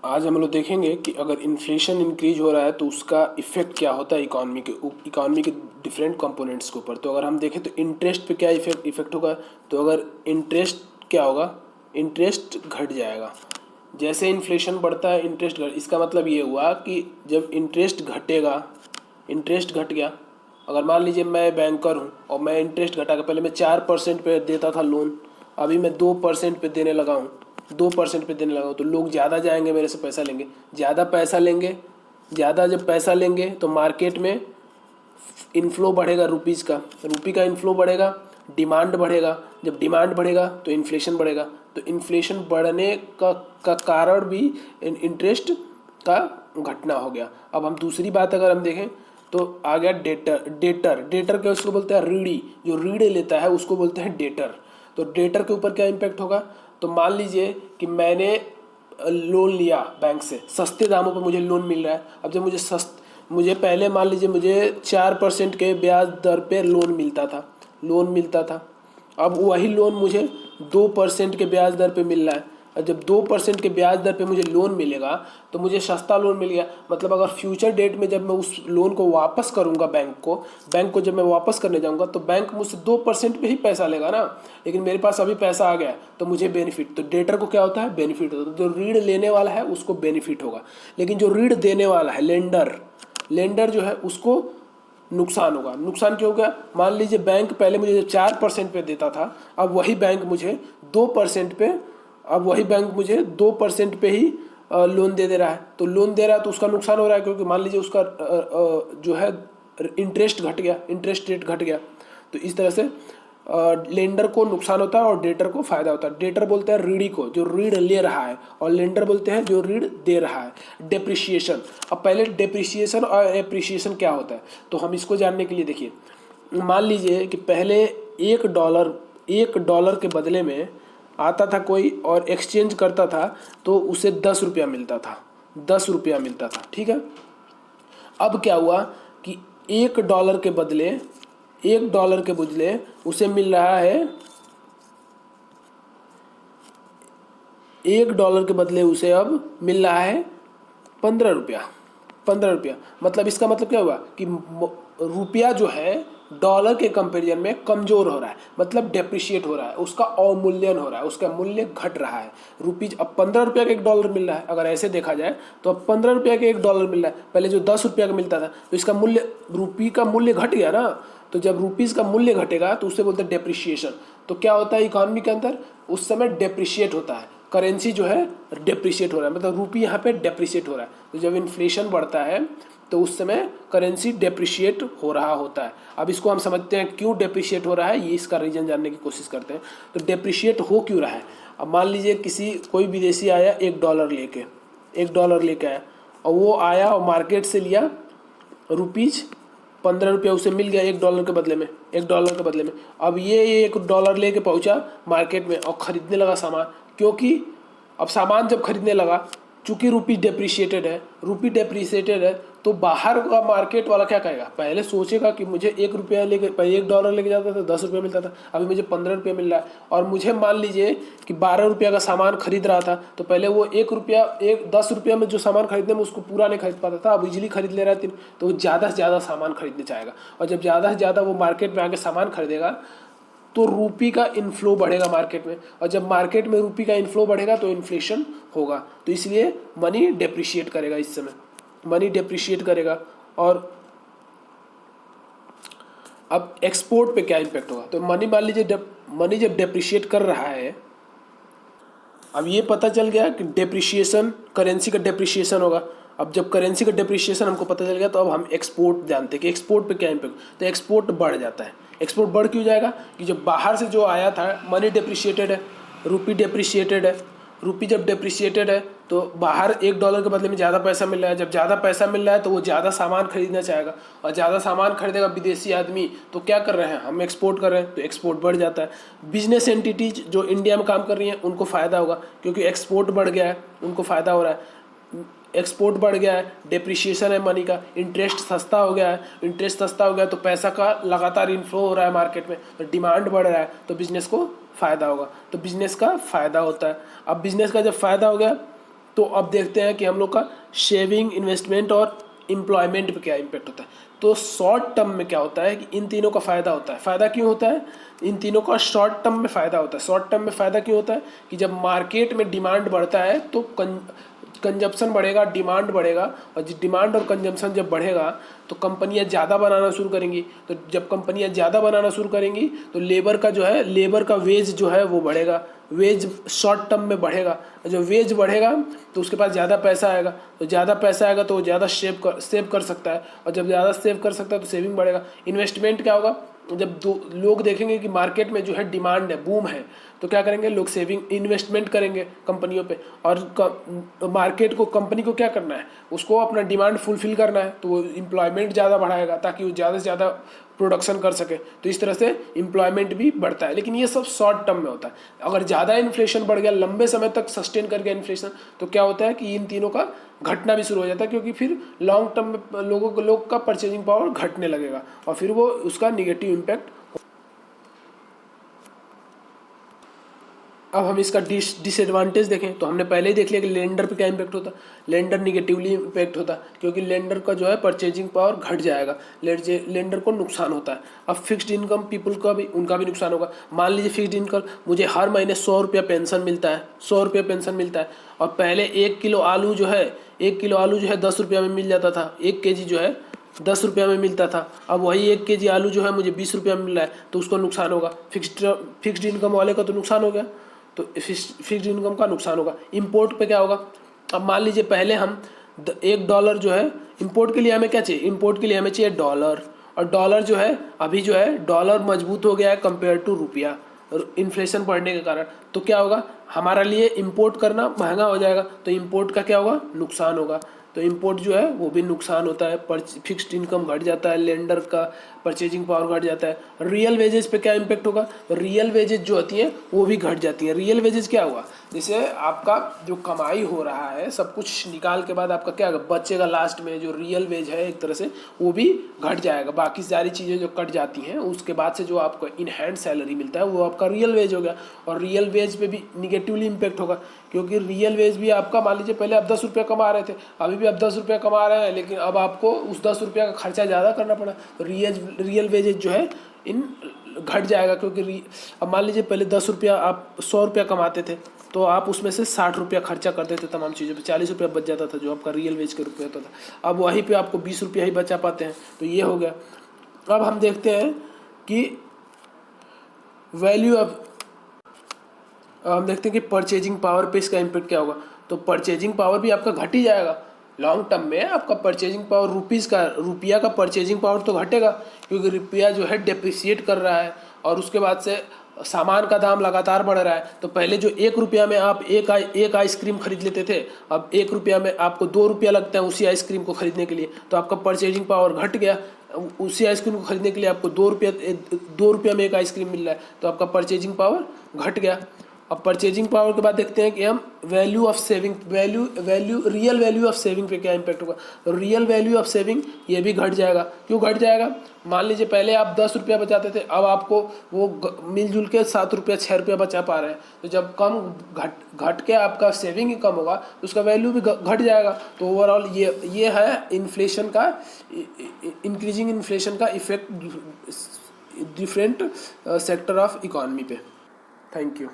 आज हम लोग देखेंगे कि अगर इन्फ्लेशन इंक्रीज हो रहा है तो उसका इफेक्ट क्या होता है इकोनॉमी के डिफरेंट कंपोनेंट्स के ऊपर। तो अगर हम देखें तो इंटरेस्ट पे क्या इफेक्ट होगा। तो अगर इंटरेस्ट क्या होगा, इंटरेस्ट घट जाएगा। जैसे इन्फ्लेशन बढ़ता है इंटरेस्ट घट, इसका मतलब ये हुआ कि जब इंटरेस्ट घटेगा, इंटरेस्ट घट गया। अगर मान लीजिए मैं बैंकर हूँ और मैं इंटरेस्ट घटा के, पहले मैं 4% पे देता था लोन, अभी मैं 2% पे देने लगा हूँ, 2% पे देने लगा हूँ, तो लोग ज़्यादा जाएंगे मेरे से पैसा लेंगे, ज़्यादा पैसा लेंगे। ज़्यादा जब पैसा लेंगे तो मार्केट में इनफ्लो बढ़ेगा रुपीज़ का, रुपी का इनफ्लो बढ़ेगा, डिमांड बढ़ेगा। जब डिमांड बढ़ेगा तो इन्फ्लेशन बढ़ेगा। तो इन्फ्लेशन बढ़ने का कारण भी इंटरेस्ट का घटना हो गया। अब हम दूसरी बात अगर हम देखें तो आ गया डेटर। डेटर क्या उसको बोलते हैं, रीढ़ी। जो रीढ़ लेता है उसको बोलते हैं डेटर। तो डेटर के ऊपर क्या इम्पैक्ट होगा। तो मान लीजिए कि मैंने लोन लिया बैंक से, सस्ते दामों पर मुझे लोन मिल रहा है। अब जब मुझे पहले मान लीजिए मुझे 4% के ब्याज दर पे लोन मिलता था। अब वही लोन मुझे 2% के ब्याज दर पे मिल रहा है। और जब 2% के ब्याज दर पे मुझे लोन मिलेगा तो मुझे सस्ता लोन मिल गया। मतलब अगर फ्यूचर डेट में जब मैं उस लोन को वापस करूंगा बैंक को जब मैं वापस करने जाऊंगा तो बैंक मुझसे 2% पे ही पैसा लेगा ना। लेकिन मेरे पास अभी पैसा आ गया तो मुझे बेनिफिट। तो डेटर को क्या होता है, बेनिफिट होता है। तो जो ऋण लेने वाला है उसको बेनिफिट होगा, लेकिन जो ऋण देने वाला है, लेंडर जो है, उसको नुकसान होगा। नुकसान क्यों होगा। मान लीजिए बैंक पहले मुझे 4% पे देता था, अब वही बैंक मुझे 2% पे अब वही बैंक मुझे 2% पे ही लोन दे रहा है। तो लोन दे रहा है तो उसका नुकसान हो रहा है, क्योंकि मान लीजिए उसका जो है इंटरेस्ट घट गया, इंटरेस्ट रेट घट गया। तो इस तरह से लेंडर को नुकसान होता है और डेटर को फायदा होता है। डेटर बोलते हैं ऋणी को, जो ऋण ले रहा है, और लेंडर बोलते हैं जो ऋण दे रहा है। डेप्रिसिएशन। अब पहले डेप्रिसिएशन और एप्रिसिएशन क्या होता है तो हम इसको जानने के लिए देखिए, मान लीजिए कि पहले 1 डॉलर के बदले में आता था कोई और एक्सचेंज करता था तो उसे 10 रुपया मिलता था, 10 रुपया मिलता था, ठीक है। अब क्या हुआ कि 1 डॉलर के बदले उसे मिल रहा है, 1 डॉलर के बदले उसे अब मिल रहा है 15 रुपया। 15 रुपया मतलब इसका मतलब क्या हुआ कि रुपया जो है डॉलर के कंपेरिजन में कमजोर हो रहा है, मतलब डेप्रिशिएट हो रहा है, उसका अवमूल्यन हो रहा है, उसका मूल्य घट रहा है। रुपीज अब 15 रुपया का 1 डॉलर मिल रहा है। अगर ऐसे देखा जाए तो अब 15 रुपया का 1 डॉलर मिल रहा है, पहले जो 10 रुपया का मिलता था तो इसका मूल्य, रुपी का मूल्य घट गया ना। तो जब रुपीज का मूल्य घटेगा तो उससे बोलते हैं डेप्रिशिएशन। तो क्या होता है इकोनॉमी के अंदर, उस समय डेप्रिशिएट होता है, करेंसी जो है डेप्रिशिएट हो रहा है, मतलब रुपी यहाँ पे डेप्रिशिएट हो रहा है। तो जब इन्फ्लेशन बढ़ता है तो उस समय करेंसी डेप्रिशिएट हो रहा होता है। अब इसको हम समझते हैं क्यों डेप्रिशिएट हो रहा है, ये इसका रीजन जानने की कोशिश करते हैं। तो डेप्रिशिएट हो क्यों रहा है। अब मान लीजिए कोई विदेशी आया 1 डॉलर लेके आया, और वो आया और मार्केट से लिया रुपीज 15 रुपया, उसे मिल गया 1 डॉलर के बदले में, 1 डॉलर के बदले में। अब ये 1 डॉलर लेके पहुंचा मार्केट में और ख़रीदने लगा सामान, क्योंकि अब सामान जब खरीदने लगा, चूंकि रुपी डेप्रिसिएटेड है, तो बाहर का मार्केट वाला क्या कहेगा, पहले सोचेगा कि मुझे 1 रुपया लेके, पहले 1 डॉलर लेके जाता था 10 रुपया मिलता था, अभी मुझे 15 रुपया मिल रहा है। और मुझे मान लीजिए कि 12 रुपया का सामान खरीद रहा था, तो पहले वो 10 रुपया में जो सामान खरीदने में उसको पूरा नहीं खरीद पाता था, अब इजीली खरीद ले रहा है, तो वो ज़्यादा से ज़्यादा सामान खरीदने चाहेगा। और जब ज़्यादा से ज़्यादा वो मार्केट में आके सामान खरीदेगा तो रूपी का इनफ्लो बढ़ेगा मार्केट में, और जब मार्केट में रूपी का इनफ्लो बढ़ेगा तो इन्फ्लेशन होगा। तो इसलिए मनी डेप्रिशिएट करेगा, इस समय मनी डेप्रिशिएट करेगा। और अब एक्सपोर्ट पे क्या इम्पैक्ट होगा। तो मान लीजिए मनी जब डेप्रिशिएट कर रहा है, अब ये पता चल गया कि डेप्रिशिएशन, करेंसी का डेप्रिशिएशन होगा। अब जब करेंसी का डेप्रिशिएशन हमको पता चल गया तो अब हम एक्सपोर्ट जानते हैं कि एक्सपोर्ट पे क्या इम्पैक्ट। तो एक्सपोर्ट बढ़ जाता है। एक्सपोर्ट बढ़ क्यों जाएगा कि जब बाहर से जो आया था, मनी डेप्रिशिएटेड है, रुपी डेप्रिशिएटेड है, रुपी जब डेप्रिशिएटेड है तो बाहर 1 डॉलर के बदले में ज़्यादा पैसा मिल रहा है। जब ज़्यादा पैसा मिल रहा है तो वो ज़्यादा सामान खरीदना चाहेगा, और ज़्यादा सामान खरीदेगा विदेशी आदमी, तो क्या कर रहे हैं, हम एक्सपोर्ट कर रहे हैं, तो एक्सपोर्ट बढ़ जाता है। बिजनेस एंटिटीज जो इंडिया में काम कर रही हैं उनको फ़ायदा होगा, क्योंकि एक्सपोर्ट बढ़ गया है, उनको फ़ायदा हो रहा है। एक्सपोर्ट बढ़ गया है, डेप्रिशिएशन है मनी का, इंटरेस्ट सस्ता हो गया है, इंटरेस्ट सस्ता हो गया तो पैसा का लगातार इनफ्लो हो रहा है मार्केट में, तो डिमांड बढ़ रहा है, तो बिजनेस को फ़ायदा होगा, तो बिजनेस का फ़ायदा होता है। अब बिजनेस का जब फ़ायदा हो गया तो अब देखते हैं कि हम लोग का सेविंग, इन्वेस्टमेंट और एम्प्लॉयमेंट पे क्या इम्पेक्ट होता है। तो शॉर्ट टर्म में क्या होता है कि इन तीनों का फ़ायदा होता है। फ़ायदा क्यों होता है? इन तीनों का शॉर्ट टर्म में फ़ायदा होता है। शॉर्ट टर्म में फ़ायदा क्यों होता है कि जब मार्केट में डिमांड बढ़ता है तो कंजप्शन बढ़ेगा, डिमांड बढ़ेगा, और डिमांड और कंजप्शन जब बढ़ेगा तो कंपनियां ज़्यादा बनाना शुरू करेंगी। तो जब कंपनियां ज़्यादा बनाना शुरू करेंगी तो लेबर का वेज जो है वो बढ़ेगा, वेज शॉर्ट टर्म में बढ़ेगा। जब वेज बढ़ेगा तो उसके पास ज़्यादा पैसा आएगा, तो ज़्यादा पैसा आएगा तो वो ज़्यादा सेव कर सकता है, और जब ज़्यादा सेव कर सकता है तो सेविंग बढ़ेगा। इन्वेस्टमेंट क्या होगा? जब दो लोग देखेंगे कि मार्केट में जो है डिमांड है, बूम है, तो क्या करेंगे लोग? सेविंग, इन्वेस्टमेंट करेंगे कंपनियों पे। और मार्केट को, कंपनी को क्या करना है? उसको अपना डिमांड फुलफिल करना है, तो वो एम्प्लॉयमेंट ज़्यादा बढ़ाएगा ताकि वो ज़्यादा से ज़्यादा प्रोडक्शन कर सके। तो इस तरह से एम्प्लॉयमेंट भी बढ़ता है। लेकिन ये सब शॉर्ट टर्म में होता है। अगर ज़्यादा इन्फ्लेशन बढ़ गया, लंबे समय तक सस्टेन कर गया इन्फ्लेशन, तो क्या होता है कि इन तीनों का घटना भी शुरू हो जाता है, क्योंकि फिर लॉन्ग टर्म में लोग का परचेजिंग पावर घटने लगेगा और फिर वो उसका निगेटिव इम्पैक्ट। अब हम इसका डिसएडवांटेज देखें तो हमने पहले ही देख लिया कि लेंडर पे क्या इम्पैक्ट होता है। लेंडर निगेटिवली इम्पैक्ट होता है, क्योंकि लेंडर का जो है परचेजिंग पावर घट जाएगा, लेंडर को नुकसान होता है। अब फिक्स्ड इनकम पीपल का भी, उनका भी नुकसान होगा। मान लीजिए फिक्स्ड इनकम, मुझे हर महीने 100 रुपया पेंशन मिलता है, 100 रुपया पेंशन मिलता है, और पहले 1 किलो आलू जो है 10 रुपया में मिल जाता था, 1 केजी जो है 10 रुपया में मिलता था। अब वही 1 केजी आलू जो है मुझे 20 रुपया में मिल रहा है, तो उसको नुकसान होगा। फिक्स्ड इनकम वाले का तो नुकसान हो गया, तो फिक्स्ड इनकम का नुकसान होगा। इंपोर्ट पे क्या होगा? अब मान लीजिए पहले हम $1 जो है इंपोर्ट के लिए हमें क्या चाहिए? इंपोर्ट के लिए हमें चाहिए डॉलर, और डॉलर जो है अभी जो है डॉलर मजबूत हो गया है कंपेयर टू रुपया, इन्फ्लेशन बढ़ने के कारण। तो क्या होगा? हमारा लिए इंपोर्ट करना महंगा हो जाएगा, तो इंपोर्ट का क्या होगा? नुकसान होगा। तो इंपोर्ट जो है वो भी नुकसान होता है, फिक्स्ड इनकम घट जाता है, लेंडर का परचेजिंग पावर घट जाता है। रियल वेजेस पे क्या इम्पेक्ट होगा? तो रियल वेजेस जो होती हैं वो भी घट जाती हैं। रियल वेजेस क्या हुआ? जैसे आपका जो कमाई हो रहा है सब कुछ निकाल के बाद आपका क्या बचेगा लास्ट में, जो रियल वेज है एक तरह से वो भी घट जाएगा। बाकी सारी चीज़ें जो कट जाती हैं उसके बाद से जो आपको इन हैंड सैलरी मिलता है वो आपका रियल वेज हो गया, और रियल वेज पे भी निगेटिवली इम्पेक्ट होगा, क्योंकि रियल वेज भी आपका, मान लीजिए पहले आप 10 रुपया कमा रहे थे, अभी भी आप 10 रुपया कमा रहे हैं, लेकिन अब आपको उस 10 रुपया का खर्चा ज़्यादा करना पड़ा, तो रियल वेजेज जो है इन घट जाएगा। क्योंकि अब मान लीजिए पहले 10 रुपया, आप 100 रुपया कमाते थे, तो आप उसमें से 60 रुपया खर्चा करते थे तमाम चीज़ों पे, 40 रुपया बच जाता था जो आपका रियल वेज के रूप में होता था। अब वहीं पे आपको 20 रुपया ही बचा पाते हैं, तो ये हो गया। अब हम देखते हैं कि वैल्यू ऑफ, हम देखते हैं कि परचेजिंग पावर पे इसका इम्पेक्ट क्या होगा। तो परचेजिंग पावर भी आपका घट ही जाएगा लॉन्ग टर्म में। आपका परचेजिंग पावर, रुपया का परचेजिंग पावर तो घटेगा, क्योंकि रुपया जो है डेप्रिसिएट कर रहा है, और उसके बाद से सामान का दाम लगातार बढ़ रहा है। तो पहले जो 1 रुपया में आप एक आइसक्रीम खरीद लेते थे, अब 1 रुपया में आपको 2 रुपया लगता है उसी आइसक्रीम को खरीदने के लिए, तो आपका परचेजिंग पावर घट गया। उसी आइसक्रीम को खरीदने के लिए आपको 2 रुपया में एक आइसक्रीम मिल रहा है, तो आपका परचेजिंग पावर घट गया। अब परचेजिंग पावर के बाद देखते हैं कि हम रियल वैल्यू ऑफ सेविंग पे क्या इम्पैक्ट होगा। तो रियल वैल्यू ऑफ सेविंग ये भी घट जाएगा। क्यों घट जाएगा? मान लीजिए पहले आप 10 रुपया बचाते थे, अब आपको वो मिलजुल के 7 रुपया 6 रुपया बचा पा रहे हैं। तो जब कम घट के आपका सेविंग ही कम होगा तो उसका वैल्यू भी घट जाएगा। तो ओवरऑल ये है इन्फ्लेशन का, इंक्रीजिंग इन्फ्लेशन का effect different sector of economy पे। Thank you.